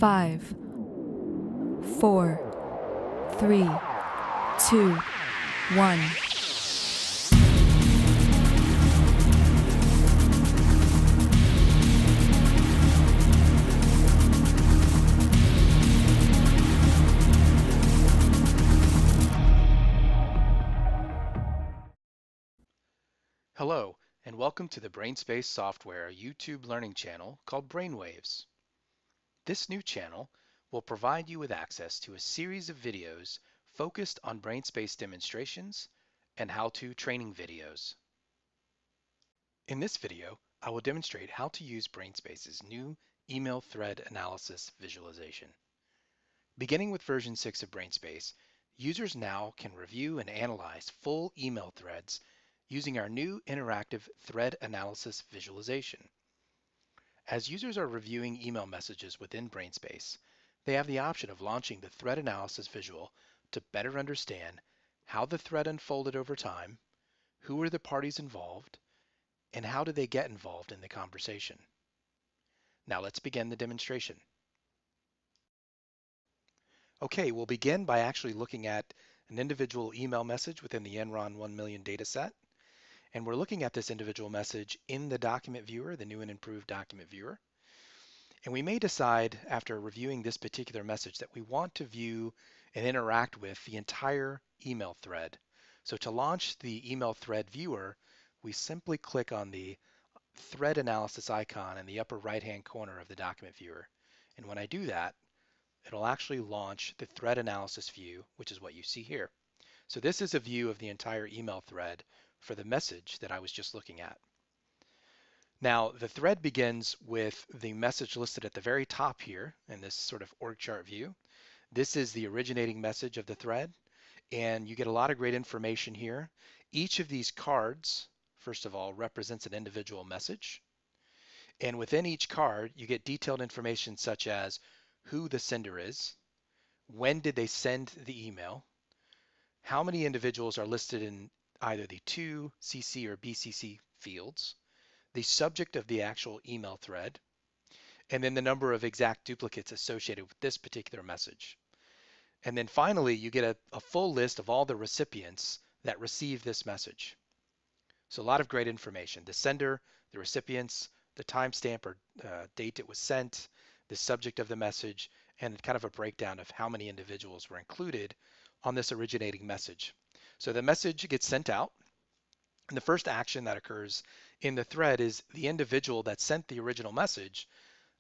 5, 4, 3, 2, 1. Hello, and welcome to the BrainSpace Software YouTube learning channel called Brainwaves. This new channel will provide you with access to a series of videos focused on BrainSpace demonstrations and how-to training videos. In this video, I will demonstrate how to use BrainSpace's new email thread analysis visualization. Beginning with version 6 of BrainSpace, users now can review and analyze full email threads using our new interactive thread analysis visualization. As users are reviewing email messages within BrainSpace, they have the option of launching the thread analysis visual to better understand how the thread unfolded over time, who were the parties involved, and how did they get involved in the conversation. Now let's begin the demonstration. Okay, we'll begin by actually looking at an individual email message within the Enron 1 million dataset. And we're looking at this individual message in the document viewer, the new and improved document viewer. And we may decide after reviewing this particular message that we want to view and interact with the entire email thread. So to launch the email thread viewer, we simply click on the thread analysis icon in the upper right-hand corner of the document viewer. And when I do that, it'll actually launch the thread analysis view, which is what you see here. So this is a view of the entire email thread for the message that I was just looking at. Now, the thread begins with the message listed at the very top here in this sort of org chart view. This is the originating message of the thread, and you get a lot of great information here. Each of these cards, first of all, represents an individual message. And within each card, you get detailed information such as who the sender is, when did they send the email, how many individuals are listed in either the to, CC, or BCC fields, the subject of the actual email thread, and then the number of exact duplicates associated with this particular message. And then finally, you get a full list of all the recipients that receive this message. So a lot of great information. The sender, the recipients, the timestamp or date it was sent, the subject of the message, and kind of a breakdown of how many individuals were included on this originating message. So the message gets sent out, and the first action that occurs in the thread is the individual that sent the original message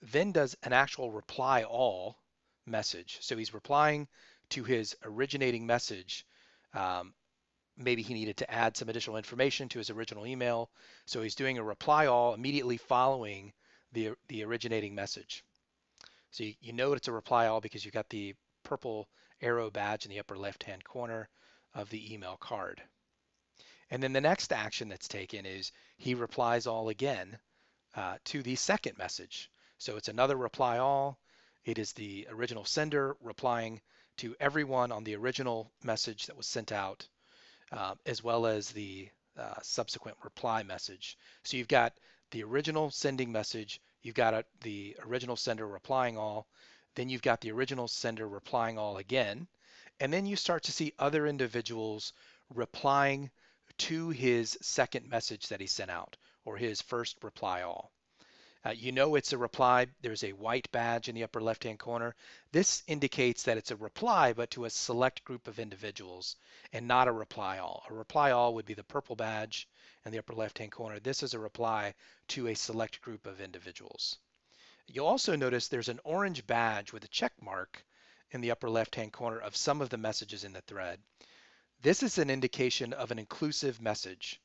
then does an actual reply all message. So he's replying to his originating message. Maybe he needed to add some additional information to his original email. So he's doing a reply all immediately following the originating message. So you know it's a reply all because you got the purple arrow badge in the upper left-hand corner of the email card. And then the next action that's taken is he replies all again to the second message. So it's another reply all. It is the original sender replying to everyone on the original message that was sent out, as well as the subsequent reply message. So you've got the original sending message, you've got the original sender replying all, then you've got the original sender replying all again, and then you start to see other individuals replying to his second message that he sent out, or his first reply all. You know it's a reply. There's a white badge in the upper left-hand corner. This indicates that it's a reply, but to a select group of individuals and not a reply all. A reply all would be the purple badge in the upper left-hand corner. This is a reply to a select group of individuals. You'll also notice there's an orange badge with a check mark in the upper left-hand corner of some of the messages in the thread. This is an indication of an inclusive message.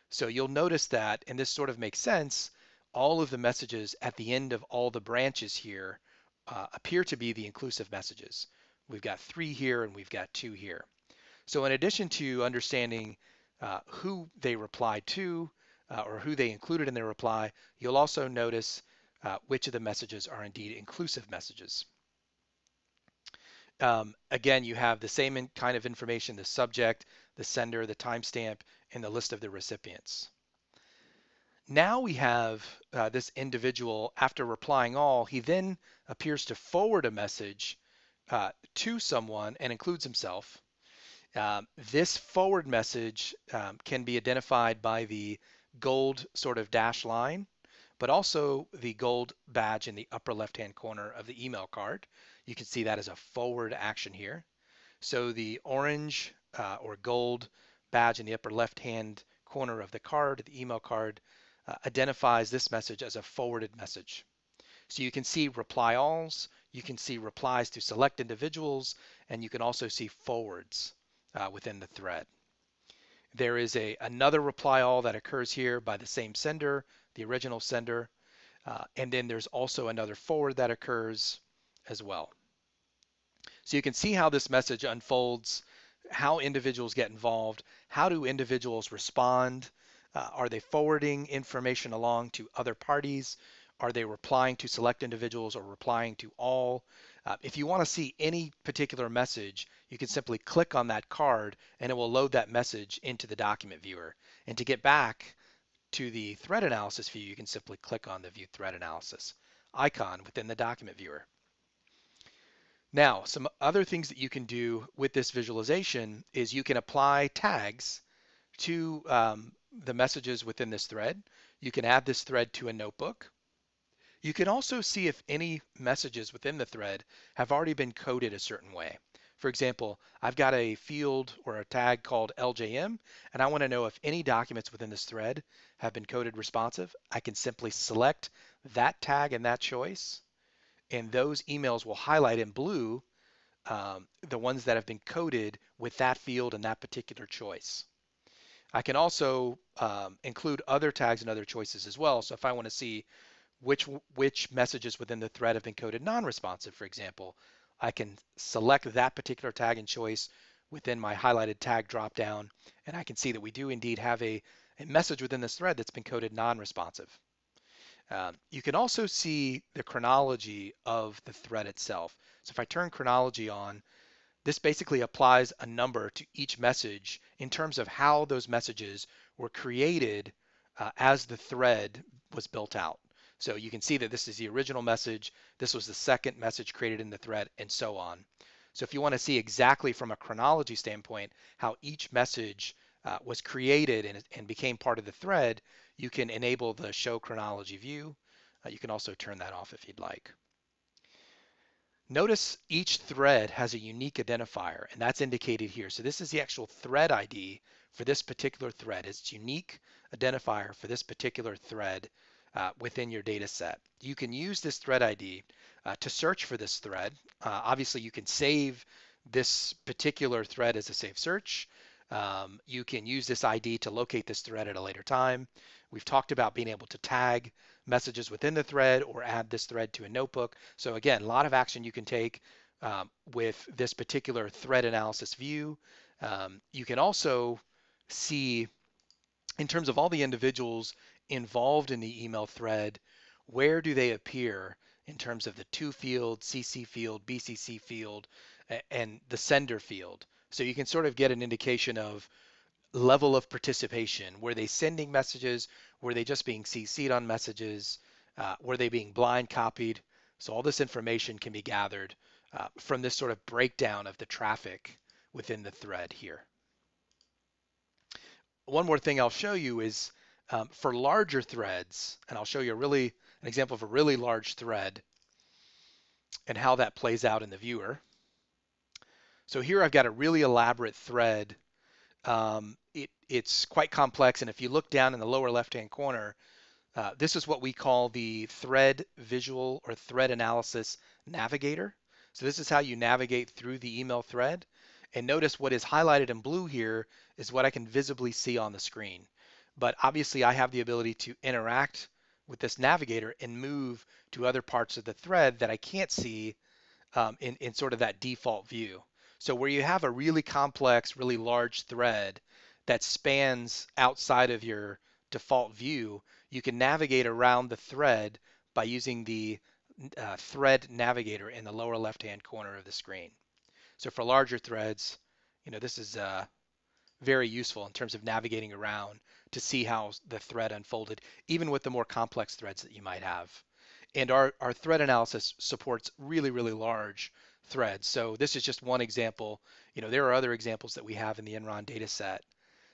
So you'll notice that, and this sort of makes sense, all of the messages at the end of all the branches here appear to be the inclusive messages. We've got 3 here and we've got 2 here. So in addition to understanding who they replied to or who they included in their reply, you'll also notice which of the messages are indeed inclusive messages. Again, you have the same kind of information, the subject, the sender, the timestamp, and the list of the recipients. Now we have this individual, after replying all, he then appears to forward a message to someone and includes himself. This forward message can be identified by the gold sort of dash line, but also the gold badge in the upper left-hand corner of the email card. You can see that as a forward action here. So the orange or gold badge in the upper left-hand corner of the card, the email card, identifies this message as a forwarded message. So you can see reply alls, you can see replies to select individuals, and you can also see forwards within the thread. There is another reply all that occurs here by the same sender, the original sender, and then there's also another forward that occurs as well. So you can see how this message unfolds, how individuals get involved, how do individuals respond, are they forwarding information along to other parties, are they replying to select individuals or replying to all. If you want to see any particular message, you can simply click on that card and it will load that message into the document viewer. And to get back to the thread analysis view, you can simply click on the View Thread Analysis icon within the document viewer. Now, some other things that you can do with this visualization is you can apply tags to the messages within this thread. You can add this thread to a notebook. You can also see if any messages within the thread have already been coded a certain way. For example, I've got a field or a tag called LJM, and I want to know if any documents within this thread have been coded responsive. I can simply select that tag and that choice, and those emails will highlight in blue the ones that have been coded with that field and that particular choice. I can also include other tags and other choices as well. So if I want to see which messages within the thread have been coded non-responsive, for example, I can select that particular tag and choice within my highlighted tag dropdown, and I can see that we do indeed have a message within this thread that's been coded non-responsive. You can also see the chronology of the thread itself. So if I turn chronology on, this basically applies a number to each message in terms of how those messages were created as the thread was built out. So you can see that this is the original message, this was the second message created in the thread, and so on. So if you want to see exactly from a chronology standpoint how each message was created and became part of the thread, you can enable the Show Chronology view. You can also turn that off if you'd like. Notice each thread has a unique identifier, and that's indicated here. So this is the actual thread ID for this particular thread. It's unique identifier for this particular thread within your data set. You can use this thread ID to search for this thread. Obviously, you can save this particular thread as a saved search. You can use this ID to locate this thread at a later time. We've talked about being able to tag messages within the thread or add this thread to a notebook. So again, a lot of action you can take with this particular thread analysis view. You can also see, in terms of all the individuals involved in the email thread, where do they appear in terms of the to field, CC field, BCC field, and the sender field. So you can sort of get an indication of level of participation. Were they sending messages? Were they just being CC'd on messages? Were they being blind copied? So all this information can be gathered from this sort of breakdown of the traffic within the thread here. One more thing I'll show you is for larger threads, and I'll show you an example of a really large thread and how that plays out in the viewer. So here I've got a really elaborate thread. It's quite complex, and if you look down in the lower left-hand corner, this is what we call the Thread Visual or Thread Analysis Navigator. So this is how you navigate through the email thread. And notice what is highlighted in blue here is what I can visibly see on the screen. But obviously I have the ability to interact with this navigator and move to other parts of the thread that I can't see in sort of that default view. So where you have a really complex, really large thread that spans outside of your default view, you can navigate around the thread by using the thread navigator in the lower left-hand corner of the screen. So for larger threads, this is very useful in terms of navigating around to see how the thread unfolded, even with the more complex threads that you might have. And our thread analysis supports really, really large threads. So this is just one example. There are other examples that we have in the Enron data set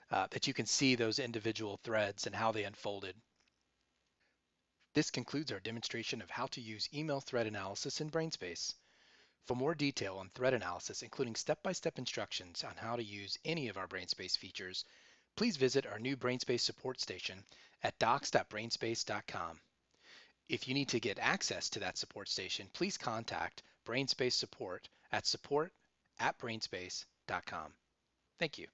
that you can see those individual threads and how they unfolded. This concludes our demonstration of how to use email thread analysis in BrainSpace. For more detail on thread analysis, including step-by-step instructions on how to use any of our BrainSpace features, please visit our new BrainSpace support station at docs.brainspace.com. If you need to get access to that support station, please contact BrainSpace support at support@brainspace.com. Thank you.